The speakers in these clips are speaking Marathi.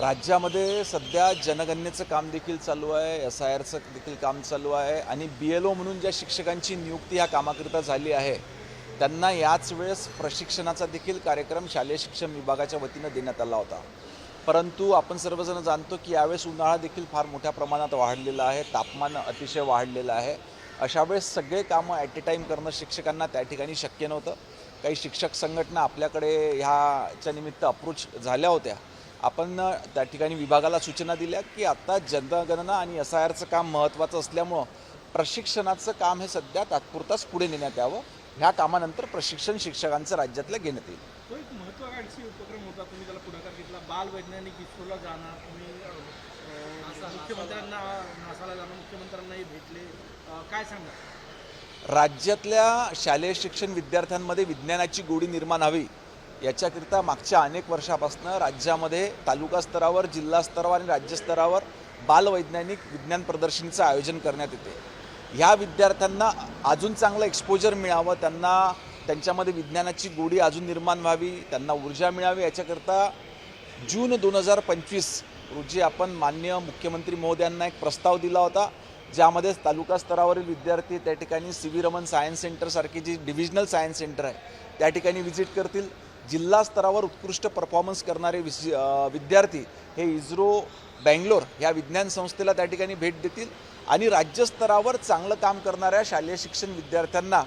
राज्यामध्ये सध्या जनगणनेचं काम देखील चालू आहे, SIRचं देखील काम चालू आहे आणि BLO म्हणून ज्या शिक्षकांची नियुक्ती ह्या कामाकरिता झाली आहे त्यांना याच वेळेस प्रशिक्षणाचा देखील कार्यक्रम शालेय शिक्षण विभागाच्या वतीनं देण्यात आला होता. परंतु आपण सर्वजण जाणतो की यावेळेस उन्हाळा देखील फार मोठ्या प्रमाणात वाढलेला आहे, तापमान अतिशय वाढलेलं आहे. अशा वेळेस सगळे कामं ॲट ए टाईम करणं शिक्षकांना त्या ठिकाणी शक्य नव्हतं. काही शिक्षक संघटना आपल्याकडे ह्याच्या निमित्त अप्रोच झाल्या होत्या. आपण त्या ठिकाणी विभागाला सूचना दिल्या की आता जनगणना आणि SIRचं काम महत्त्वाचं असल्यामुळं प्रशिक्षणाचं काम हे सध्या तात्पुरताच पुढे नेण्यात यावं. ह्या कामानंतर प्रशिक्षण शिक्षकांचं राज्यातलं घेण्यात येईल. तो एक महत्त्वाकांक्षी उपक्रम होता, तुम्ही त्याला पुढाकार घेतला. बाल वैज्ञानिक इस्रोला जाणार, तुम्ही मुख्यमंत्र्यांना नासाला जाणं, मुख्यमंत्र्यांनाही भेटले, काय सांगा? राज्यातल्या शालेय शिक्षण विद्यार्थ्यांमध्ये विज्ञानाची गोडी निर्माण व्हावी याच्याकरिता मागच्या अनेक वर्षापासून राज्यामध्ये तालुका स्तरावर, जिल्हा स्तरावर आणि राज्यस्तरावर बालवैज्ञानिक विज्ञान प्रदर्शनीचं आयोजन करण्यात येते. ह्या विद्यार्थ्यांना अजून चांगलं एक्सपोजर मिळावं, त्यांच्यामध्ये विज्ञानाची गोडी अजून निर्माण व्हावी, त्यांना ऊर्जा मिळावी याच्याकरता जून 2025 रोजी आपण माननीय मुख्यमंत्री महोदयांना एक प्रस्ताव दिला होता, ज्यामध्ये तालुका स्तरावरील विद्यार्थी त्या ठिकाणी CV रमन सायन्स सेंटरसारखी जी डिव्हिजनल सायन्स सेंटर आहे त्या ठिकाणी व्हिजिट करतील. जिल्हा स्तरावर उत्कृष्ट परफॉर्मन्स करणारे विद्यार्थी हे इस्रो बेंगलोर ह्या विज्ञान संस्थेला त्या ठिकाणी भेट देतील आणि राज्यस्तरावर चांगलं काम करणाऱ्या शालेय शिक्षण विद्यार्थ्यांना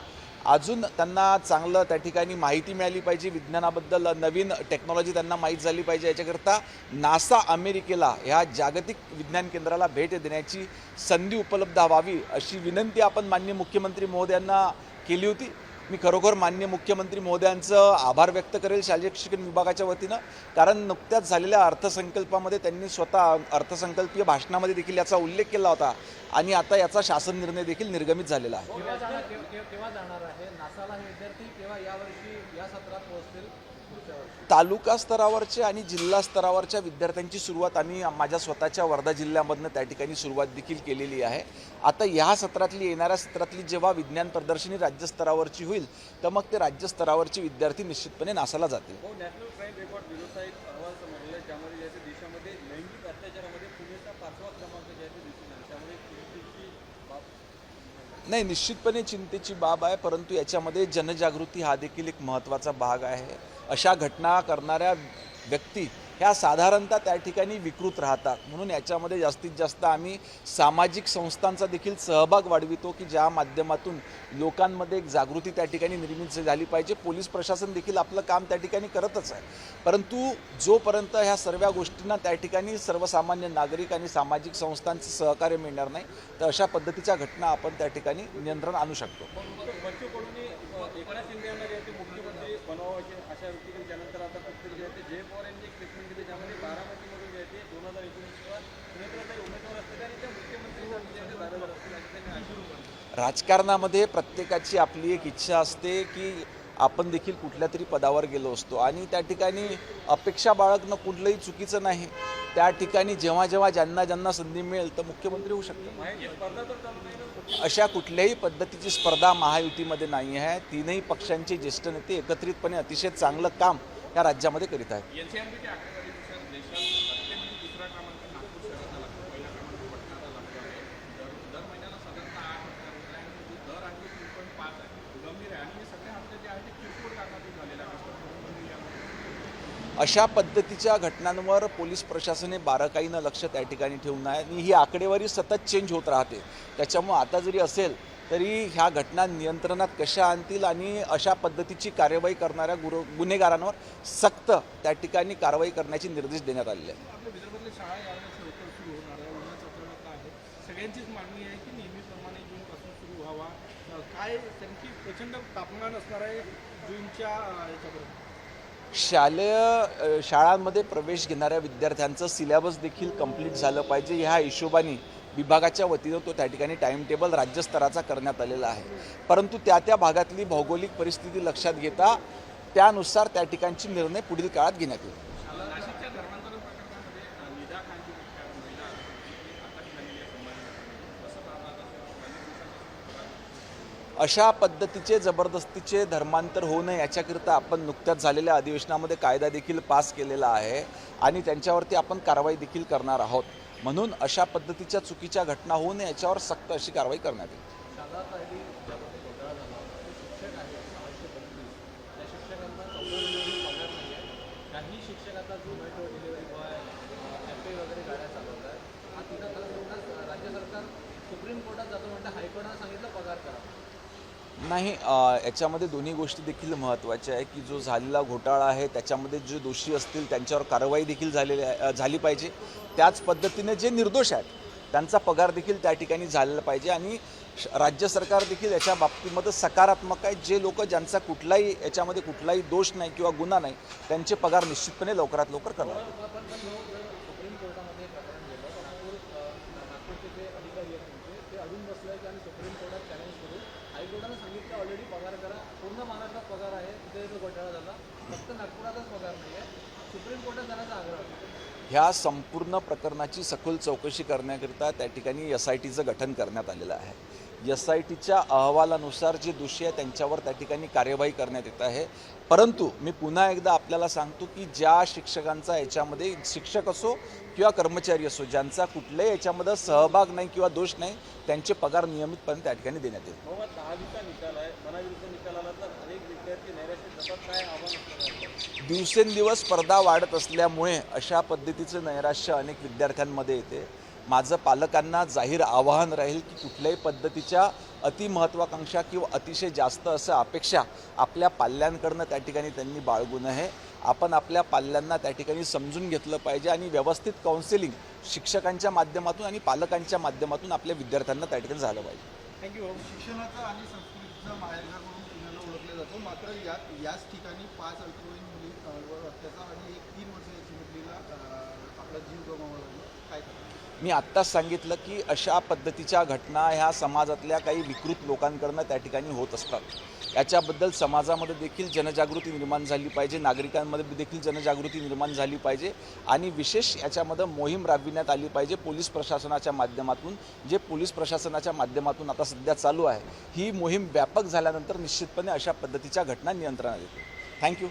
अजून त्यांना चांगलं त्या ठिकाणी माहिती मिळाली पाहिजे, विज्ञानाबद्दल नवीन टेक्नॉलॉजी त्यांना माहीत झाली पाहिजे. याच्याकरता नासा अमेरिकेला ह्या जागतिक विज्ञान केंद्राला भेट देण्याची संधी उपलब्ध व्हावी अशी विनंती आपण माननीय मुख्यमंत्री महोदयांना केली होती. मी खरोखर माननीय मुख्यमंत्री महोदयांचं आभार व्यक्त करेल शालेय शिक्षण विभागाच्या वतीनं, कारण नुकत्याच झालेल्या अर्थसंकल्पामध्ये त्यांनी स्वतः अर्थसंकल्पीय भाषणामध्ये देखील याचा उल्लेख केला होता आणि आता याचा शासन निर्णय देखील निर्गमित झालेला आहे. केव्हा जाणार आहे नासाला हे विद्यार्थी, केव्हा यावर्षी या सत्रात पोहोचतील? तालुका स्तरावरचे आणि जिल्हा स्तरावरच्या विद्यार्थ्यांची सुरुवात आम्ही माझ्या स्वतःच्या वर्धा जिल्ह्यामधनं त्या ठिकाणी सुरुवात देखील केलेली आहे. आता ह्या सत्रातली येणाऱ्या सत्रातली जेव्हा विज्ञान प्रदर्शनी राज्यस्तरावरची होईल तर मग ते राज्यस्तरावरचे विद्यार्थी निश्चितपणे नासाला जातील. नॅशनल क्राईम रेकॉर्ड ब्युरोचा एक अहवाल समोर आहे, ज्यामध्ये जे देशामध्ये लैंगिक अत्याचारामध्ये पुण्याचा 5वा क्रमांक जे आहे ते दिसून आला. त्यामुळे चिंतेची बाब नाही, निश्चितपणे चिंतेची बाब आहे, परंतु याच्यामध्ये जनजागृती हा देखील एक महत्त्वाचा भाग आहे. अशा घटना करणाऱ्या व्यक्ती ह्या साधारणतः त्या ठिकाणी विकृत राहतात, म्हणून याच्यामध्ये जास्तीत जास्त आम्ही सामाजिक संस्थांचा देखील सहभाग वाढवितो की ज्या माध्यमातून लोकांमध्ये एक जागृती त्या ठिकाणी निर्मित झाली पाहिजे. पोलीस प्रशासन देखील आपलं काम त्या ठिकाणी करतच आहे, परंतु जोपर्यंत ह्या सर्व गोष्टींना त्या ठिकाणी सर्वसामान्य नागरिक आणि सामाजिक संस्थांचं सहकार्य मिळणार नाही तर अशा पद्धतीच्या घटना आपण त्या ठिकाणी नियंत्रण आणू शकतो. बच्चू कडूंनी एकनाथ शिंदे यांना जे आहे ते मुख्यमंत्री बनवायचे अशा व्यक्तीकडे त्यानंतर आता कुठेतरी जे आहे ते जय पवार यांनी एक स्टेटमेंट दिले, ज्यामध्ये बारामतीमधून जे आहे ते 2019ला पुण्यातला उमेदवार असतील आणि त्या मुख्यमंत्री झालेलं असतील आणि त्यांनी आशीर्वाद. राजकारणामध्ये प्रत्येकाची आपली एक इच्छा असते की आपण देखील कुठल्या तरी पदावर गेलो असतो आणि त्या ठिकाणी अपेक्षा बाळगणं कुठलंही चुकीचं नाही. त्या ठिकाणी जेव्हा जेव्हा ज्यांना संधी मिळेल तर मुख्यमंत्री होऊ शकतो. अशा कुठल्याही पद्धतीची स्पर्धा महायुतीमध्ये नाही आहे. तीनही पक्षांचे ज्येष्ठ नेते एकत्रितपणे अतिशय चांगलं काम या राज्यामध्ये करीत आहेत. NCRBच्या आकडेवारीनुसार देशात अत्यंत दुसरा क्रमांक नागपूर शहराचा लागतो, पहिला क्रमांक पटणाचा लागतो आहे. दर महिन्याला साधारणतः 8 हत्या होत आहे आणि दर आणखी 3.5 आहे, गंभीर आहे. आणि हे सगळे हत्या जे आहेत ते किरकोळ कारणातून झालेल्या असतात. अशा पद्धतीच्या घटनांवर पोलीस प्रशासनाने बारकाईनं लक्ष त्या ठिकाणी ठेवून आहे आणि ही आकडेवारी सतत चेंज होत राहते. त्याच्यामुळे आता जरी असेल तरी ह्या घटना नियंत्रणात कशा आणतील आणि अशा पद्धतीची कार्यवाही करणाऱ्या गुन्हेगारांवर सक्त त्या ठिकाणी कारवाई करण्याचे निर्देश देण्यात आलेले आहेत. आपल्या विदर्भातल्या शाळा यावेळेस लवकर सुरू होणार आहे. उन्हाचा तडाखा आहे, सगळ्यांचीच मागणी आहे की नेहमीप्रमाणे जूनपासून सुरू व्हावा. काय त्यांची प्रचंड तापमान असणार आहे जूनच्या याच्याबरोबर. शाळांमध्ये प्रवेश घेणाऱ्या विद्यार्थ्यांचं सिलेबस देखील कंप्लीट झालं पाहिजे. ह्या हिशोबाने विभागाच्या वतीनं तो त्या ठिकाणी टाईम टेबल राज्यस्तराचा करण्यात आलेला आहे, परंतु त्या भागातली भौगोलिक परिस्थिती लक्षात घेता त्यानुसार त्या ठिकाणचे निर्णय पुढील काळात घेण्यात येईल. नाशिकच्या धर्मांतरण प्रकरणामध्ये निदा खानची महिला अटक झालेली आहे संभाजीनगरमध्ये. कसं पाहता अशा पद्धतीचे जबरदस्तीचे धर्मांतर होऊ नये याच्याकरिता आपण नुकत्याच झालेल्या अधिवेशनामध्ये कायदा देखील पास केलेला आहे आणि त्यांच्यावरती आपण कारवाई देखील करणार आहोत. म्हणून अशा पद्धतीच्या चुकीच्या घटना होऊ नये याच्यावर सक्त अशी कारवाई करण्यात येईल. शाळा पहिली ज्यामध्ये घोटाळा झाला होता ते शिक्षक आहेत 632 त्या शिक्षकांना 14 महिन्याची पगार नाही आहे. काही शिक्षक आता जो मेट्रो डिलिव्हरी बॉय कॅफे वगैरे गाड्या चालवत आहेत. हा तिथं तेवढाच राज्य सरकार सुप्रीम कोर्टात जातो म्हणतं हायकोर्टानं सांगितलं पगार करा. नाही, याच्यामध्ये दोन्ही गोष्टी देखील महत्त्वाच्या आहे की जो झालेला घोटाळा आहे त्याच्यामध्ये जे दोषी असतील त्यांच्यावर कारवाई देखील झाली पाहिजे. त्याच पद्धतीने जे निर्दोष आहेत त्यांचा पगार देखील त्या ठिकाणी झालेला पाहिजे आणि राज्य सरकार देखील याच्या बाबतीमध्ये सकारात्मक आहे. जे लोक ज्यांचा याच्यामध्ये कुठलाही दोष नाही किंवा गुन्हा नाही त्यांचे पगार निश्चितपणे लवकरात लवकर करणार. पण सुप्रीम कोर्टामध्ये प्रकरण गेलं नागपूरचे जे अधिकारी आहेत तुमचे ते अडून बसले आहेत आणि सुप्रीम कोर्टात चॅलेंज करून हायकोर्टानं सांगितलं ऑलरेडी पगार करा. पूर्ण महाराष्ट्रात पगार आहे. तिथे जो घोटाळा झाला फक्त नागपुरातच पगार नाही आहे. सुप्रीम कोर्टात जाण्याचा आग्रह होता. ह्या संपूर्ण प्रकरणाची सखोल चौकशी करण्याकरिता त्या ठिकाणी SITचं गठन करण्यात आलेलं आहे. SITच्या अहवालानुसार जे दोषी आहे त्यांच्यावर त्या ठिकाणी कार्यवाही करण्यात येत आहे. परंतु मी पुन्हा एकदा आपल्याला सांगतो की ज्या शिक्षकांचा याच्यामध्ये शिक्षक असो किंवा कर्मचारी असो ज्यांचा कुठल्याही याच्यामध्ये सहभाग नाही किंवा दोष नाही त्यांचे पगार नियमितपणे त्या ठिकाणी देण्यात येईल. 10वीचा निकाल आहे. मनाविरुद्ध निकाल आला तर अनेक विद्यार्थी नैराश्यात जातात. काय आव्हान असणार? दिवसेंदिवस स्पर्धा वाढत असल्यामुळे अशा पद्धतीचं नैराश्य अनेक विद्यार्थ्यांमध्ये येते. माझं पालकांना जाहीर आवाहन राहील की कुठल्याही पद्धतीच्या अतिमहत्त्वाकांक्षा किंवा अतिशय जास्त असं अपेक्षा आपल्या पाल्यांकडनं त्या ठिकाणी त्यांनी बाळगू नये. आपण आपल्या पाल्यांना त्या ठिकाणी समजून घेतलं पाहिजे आणि व्यवस्थित काउन्सिलिंग शिक्षकांच्या माध्यमातून आणि पालकांच्या माध्यमातून आपल्या विद्यार्थ्यांना त्या ठिकाणी झालं पाहिजे. थँक्यू. शिक्षणाचं आणि संस्कृतीचं माहेरघर म्हणून पुण्याला ओळखलं जातो. मात्र याच ठिकाणी 5 अल्पवयीन मुलीवर अत्याचार आणि एक 3 वर्षाची मुलीला आपला जीव गमावा लागला. काय करणार? मी आत्ताच सांगितलं की अशा पद्धतीच्या घटना ह्या समाजातल्या काही विकृत लोकांकडनं त्या ठिकाणी होत असतात. याच्याबद्दल समाजामध्ये देखील जनजागृती निर्माण झाली पाहिजे. नागरिकांमध्ये देखील जनजागृती निर्माण झाली पाहिजे आणि विशेष याच्यामध्ये मोहीम राबविण्यात आली पाहिजे पोलीस प्रशासनाच्या माध्यमातून. जे पोलीस प्रशासनाच्या माध्यमातून आता सध्या चालू आहे ही मोहीम व्यापक झाल्यानंतर निश्चितपणे अशा पद्धतीच्या घटना नियंत्रणात येतील. थँक्यू.